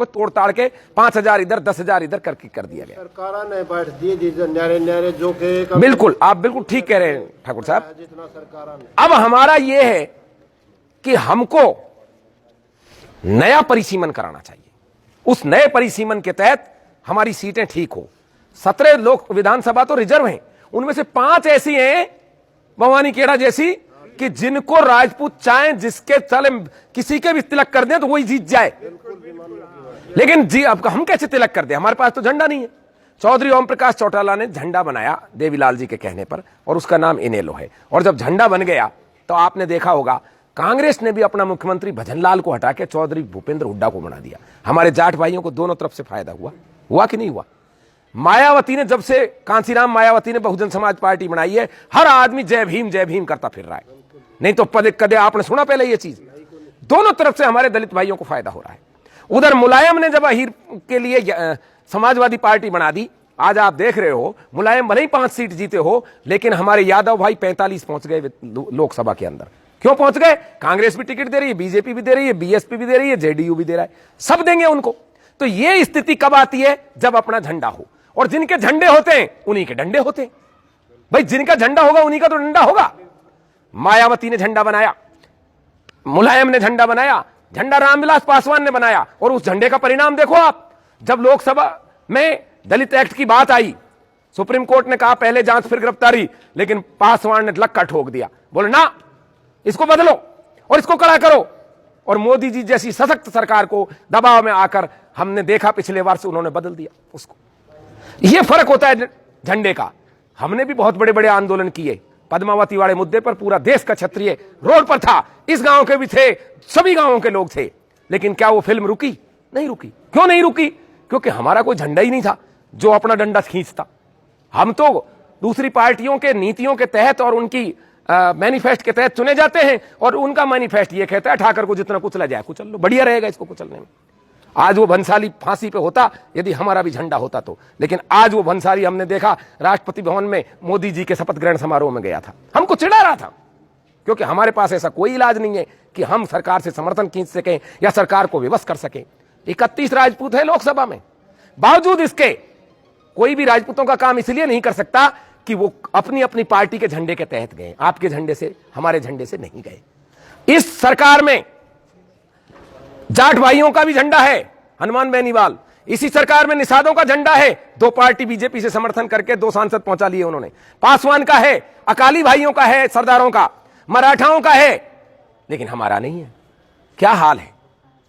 को तोड़ ताड़ के 5,000 इधर 10,000 इधर कर दिया गया। सरकार ने बैठ दिए न्यारे जो के बिल्कुल, आप बिल्कुल ठीक कह रहे हैं ठाकुर साहब। जितना सरकार ने, अब हमारा यह है कि हमको नया परिसीमन कराना चाहिए। उस नए परिसीमन के तहत हमारी सीटें ठीक हो। 17 लोक विधानसभा तो रिजर्व हैं, उनमें से 5 ऐसी हैं भवानी खेड़ा जैसी कि जिनको राजपूत चाहें जिसके तले किसी के भी तिलक कर दें तो वही जीत जाए। लेकिन जी अब हम कैसे तिलक कर दें, हमारे पास तो झंडा नहीं है। चौधरी ओम प्रकाश चौटाला ने झंडा बनाया देवीलाल जी के कहने पर और उसका नाम इनेलो है। और जब झंडा बन गया तो आपने देखा होगा कांग्रेस ने भी अपना मुख्यमंत्री भजनलाल को हटा के चौधरी भूपेंद्र हुड्डा को बना दिया। हमारे जाट भाइयों को दोनों तरफ से फायदा हुआ कि नहीं हुआ? मायावती ने, जब से कांसीराम मायावती ने बहुजन समाज पार्टी बनाई है, हर आदमी जय भीम करता फिर रहा है। नहीं तो पदे कदे आपने सुना पहले ये चीज? दोनों तरफ से हमारे दलित भाइयों को फायदा हो रहा है। उधर मुलायम ने जब अहीर के लिए समाजवादी पार्टी बना दी, आज आप देख रहे हो मुलायम भले ही 5 सीट जीते हो, लेकिन हमारे यादव भाई 45 पहुंच गए लोकसभा के अंदर। क्यों पहुंच गए? कांग्रेस भी टिकट दे रही है, बीजेपी भी दे रही है, बीएसपी भी दे रही है, जेडीयू भी दे रहा है, सब देंगे उनको। तो ये स्थिति कब आती है? जब अपना झंडा हो, और जिनके झंडे होते हैं उन्हीं के डंडे होते हैं। भाई जिनका झंडा होगा उन्हीं का तो डंडा होगा। मायावती ने झंडा बनाया, मुलायम ने झंडा बनाया, झंडा रामविलास पासवान ने बनाया, और उस झंडे का परिणाम देखो आप। जब लोकसभा में दलित एक्ट की बात आई, सुप्रीम कोर्ट ने कहा पहले जांच फिर गिरफ्तारी, लेकिन पासवान ने लक्का ठोक दिया, बोले ना इसको बदलो और इसको कड़ा करो। और मोदी जी जैसी सशक्त सरकार को दबाव में आकर हमने देखा पिछले वर्ष उन्होंने बदल दिया उसको। यह फर्क होता है झंडे का। हमने भी बहुत बड़े बड़े आंदोलन किए, पद्मावती वाले मुद्दे पर पूरा देश का क्षत्रिय रोड पर था, इस गांव के भी थे, सभी गांवों के लोग थे। लेकिन क्या वो फिल्म रुकी? नहीं रुकी। क्यों नहीं रुकी? क्योंकि हमारा कोई झंडा ही नहीं था जो अपना डंडा खींचता। हम तो दूसरी पार्टियों के नीतियों के तहत और उनकी मैनिफेस्ट के तहत चुने जाते हैं, और उनका मैनिफेस्ट ये कहता है ठाकर को जितना कुचला जाए कुचल लो, बढ़िया रहेगा इसको कुचलने में। आज वो भंसाली फांसी पे होता यदि हमारा भी झंडा होता तो, लेकिन आज वो भंसाली हमने देखा राष्ट्रपति भवन में मोदी जी के शपथ ग्रहण समारोह में गया था, हमको चिढ़ा रहा था, क्योंकि हमारे पास ऐसा कोई इलाज नहीं है कि हम सरकार से समर्थन खींच सकें या सरकार को विवश कर सकें। 31 राजपूत है लोकसभा में, बावजूद इसके कोई भी राजपूतों का काम इसलिए नहीं कर सकता कि वो अपनी अपनी पार्टी के झंडे के तहत गए, आपके झंडे से हमारे झंडे से नहीं गए। इस सरकार में जाट भाइयों का भी झंडा है, हनुमान बेनीवाल। इसी सरकार में निषादों का झंडा है, 2 पार्टी बीजेपी से समर्थन करके 2 सांसद पहुंचा लिए उन्होंने। पासवान का है, अकाली भाइयों का है, सरदारों का, मराठाओं का है, लेकिन हमारा नहीं है। क्या हाल है?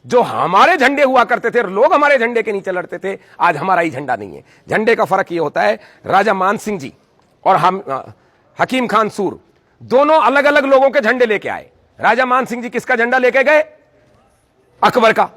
जो हमारे झंडे हुआ करते थे, लोग हमारे झंडे के नीचे लड़ते थे, आज हमारा ही झंडा नहीं है। झंडे का फर्क यह होता है, राजा मानसिंह जी और हम हकीम खान सूर दोनों अलग अलग लोगों के झंडे लेके आए। राजा मानसिंह जी किसका झंडा लेके गए? अकबर का।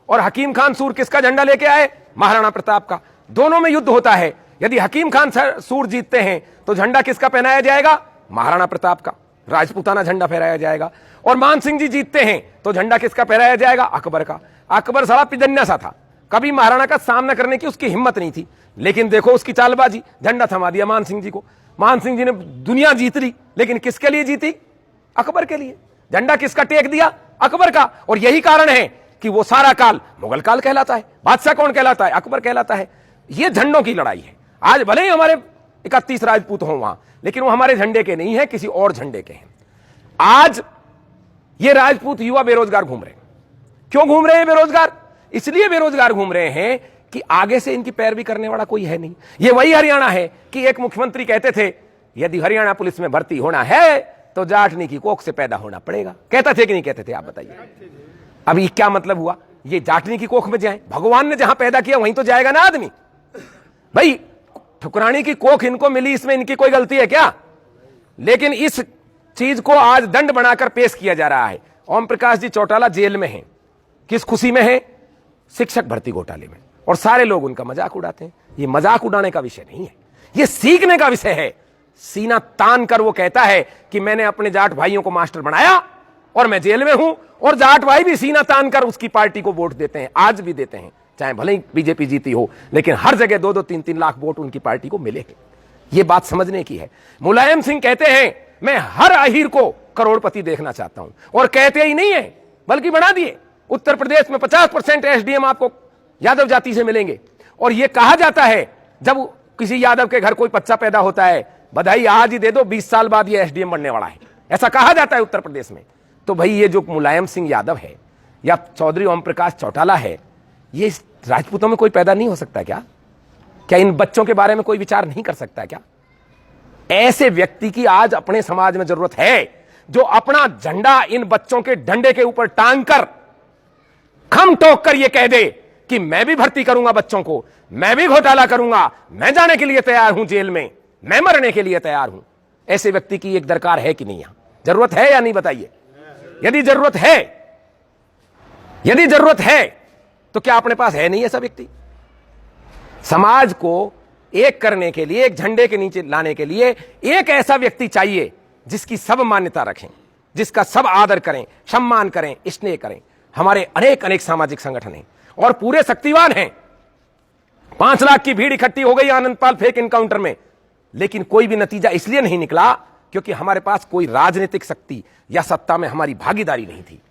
और हकीम खान सूर किसका झंडा लेके आए? महाराणा प्रताप का। दोनों में युद्ध होता है, यदि हकीम खान सूर जीतते हैं तो झंडा किसका पहनाया जाएगा? महाराणा प्रताप का, राजपूताना झंडा फहराया जाएगा। और मानसिंह जी जीतते हैं तो झंडा किसका फहराया जाएगा? अकबर का। अकबर सारा पिजन्या सा था, कभी महाराणा का सामना करने की उसकी हिम्मत नहीं थी, लेकिन देखो उसकी चालबाजी, झंडा थमा दिया मानसिंह जी को। मानसिंह जी ने दुनिया जीत ली, लेकिन किसके लिए जीती? अकबर के लिए। झंडा किसका टेक दिया? अकबर का। और यही कारण है कि वो सारा काल मुगल काल कहलाता है। बादशाह कौन कहलाता है? अकबर कहलाता है। ये झंडों की लड़ाई है। आज भले ही हमारे 31 राजपूत हों वहां, लेकिन वो हमारे झंडे के नहीं है, किसी और झंडे के हैं। आज ये राजपूत युवा बेरोजगार घूम रहे हैं। क्यों घूम रहे हैं बेरोजगार? इसलिए बेरोजगार घूम रहे हैं कि आगे से इनकी पैरवी करने वाला कोई है नहीं। ये वही हरियाणा है कि एक मुख्यमंत्री कहते थे यदि हरियाणा पुलिस में भर्ती होना है तो जाटनी की कोख से पैदा होना पड़ेगा। कहते थे कि नहीं कहते थे? आप बताइए। अभी क्या मतलब हुआ? ये जाटनी की कोख में जाए? भगवान ने जहां पैदा किया वहीं तो जाएगा ना आदमी। भाई ठुकरानी की कोख इनको मिली, इसमें इनकी कोई गलती है क्या? लेकिन इस चीज को आज दंड बनाकर पेश किया जा रहा है। ओम प्रकाश जी चौटाला जेल में हैं, किस खुशी में है? शिक्षक भर्ती घोटाले में, और सारे लोग उनका मजाक उड़ाते हैं। ये मजाक उड़ाने का विषय नहीं है, ये सीखने का विषय है। सीना तान कर वो कहता है कि मैंने अपने जाट भाइयों को मास्टर बनाया और मैं जेल में हूं, और जाट भाई भी सीना तान कर उसकी पार्टी को वोट देते हैं, आज भी देते हैं, चाहे भले ही बीजेपी जीती हो, लेकिन हर जगह 2-2, 3-3 लाख वोट उनकी पार्टी को मिले हैं। ये बात समझने की है। मुलायम सिंह कहते हैं मैं हर अहीर को करोड़पति देखना चाहता हूं, और कहते ही नहीं है बल्कि बना दिए। उत्तर प्रदेश में 50% एसडीएम आपको यादव जाति से मिलेंगे। और यह कहा जाता है जब किसी यादव के घर कोई बच्चा पैदा होता है, बधाई आज ही दे दो, 20 साल बाद ये एसडीएम बनने वाला है, ऐसा कहा जाता है उत्तर प्रदेश में। तो भाई ये जो मुलायम सिंह यादव है या चौधरी ओम प्रकाश चौटाला है, ये राजपूतों में कोई पैदा नहीं हो सकता क्या? क्या इन बच्चों के बारे में कोई विचार नहीं कर सकता क्या? ऐसे व्यक्ति की आज अपने समाज में जरूरत है जो अपना झंडा इन बच्चों के डंडे के ऊपर टांग कर, खम ठोक कर यह कह दे कि मैं भी भर्ती करूंगा बच्चों को, मैं भी घोटाला करूंगा, मैं जाने के लिए तैयार हूं जेल में, मैं मरने के लिए तैयार हूं। ऐसे व्यक्ति की एक दरकार है कि नहीं? यहां जरूरत है या नहीं बताइए? यदि जरूरत है तो क्या अपने पास है नहीं ऐसा व्यक्ति? समाज को एक करने के लिए, एक झंडे के नीचे लाने के लिए एक ऐसा व्यक्ति चाहिए जिसकी सब मान्यता रखें, जिसका सब आदर करें, सम्मान करें, स्नेह करें। हमारे अनेक सामाजिक संगठन हैं और पूरे शक्तिवान हैं। 5 लाख की भीड़ इकट्ठी हो गई आनंदपाल फेक एनकाउंटर में, लेकिन कोई भी नतीजा इसलिए नहीं निकला क्योंकि हमारे पास कोई राजनीतिक शक्ति या सत्ता में हमारी भागीदारी नहीं थी।